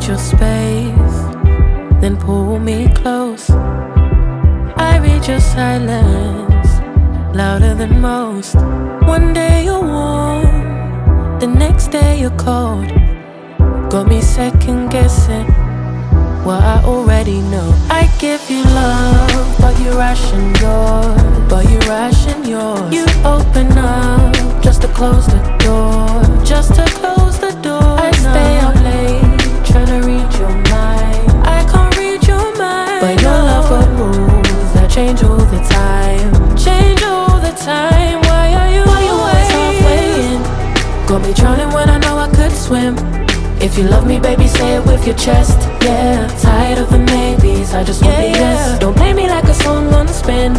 need your space, then pull me close. I read your silence, louder than most. One day you're warm, the next day you're cold. Got me second guessing what I already know. I give you love, but you ration yours. You open up just to close the door. Just to close the door. I stay up late, tryna read your mind. I can't read your mind, but your love got rules that change all the time. Change all the time. Why are you always halfway in? Got me drowning when I know I could swim. If you love me, baby, say it with your chest. Yeah, tired of the maybes, I just want the yes. Don't play me like a song on spin.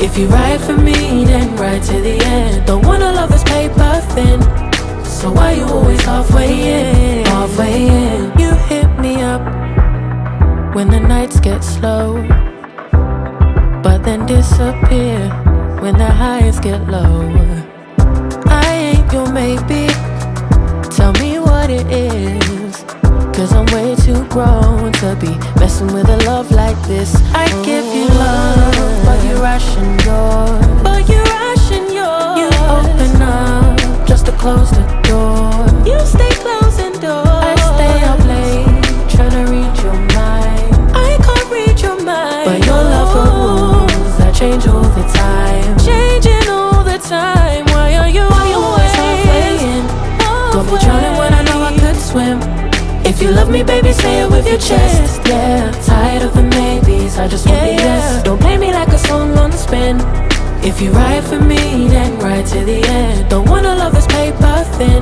If you ride for me, then ride to the end. Don't wanna love this paper thin, so why you always halfway in? Halfway in. You hit me up when the nights get slow, but then disappear when the highs get low. I ain't your maybe, tell me what it is, 'cause I'm way too grown to be messing with a love like this. I give you love, but you ration yours. You open up just to close the door. You stay closing doors. I stay up late, tryna read your mind. I can't read your mind, but your love got rules that change all the time. Changing all the time. Why are you always halfway in? Got me drowning when I know I could swim. If you love me, baby, say it with your chest. Yeah, tired of the maybes, I just want the yes. Don't play me like a song on spin. If you ride for me, then ride to the end. Don't wanna love this paper thin,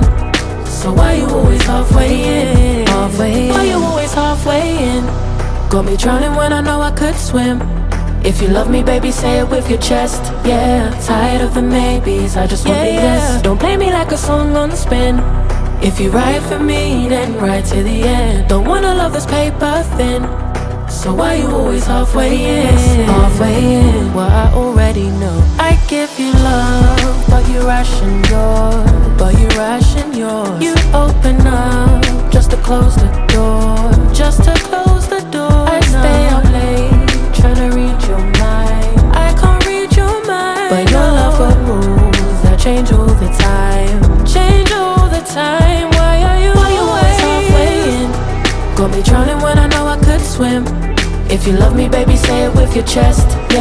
so why you always halfway in? Halfway in. Why you always halfway in? Got me drowning when I know I could swim. If you love me, baby, say it with your chest. Yeah, tired of the maybes, I just want the yes. Don't play me like a song on spin. If you ride for me, then ride to the end. Don't wanna love this paper thin, so why you always halfway in? Halfway in. What I already know. I give you love, but you ration yours. You open up just to close the door. Just to close the door. I stay up late, tryna read your mind. I can't read your mind, but your love got rules that change all the time. Change all the time. Why are you always halfway in? Got me drowning when I know I could swim. If you love me, baby, say it with your chest. Yeah.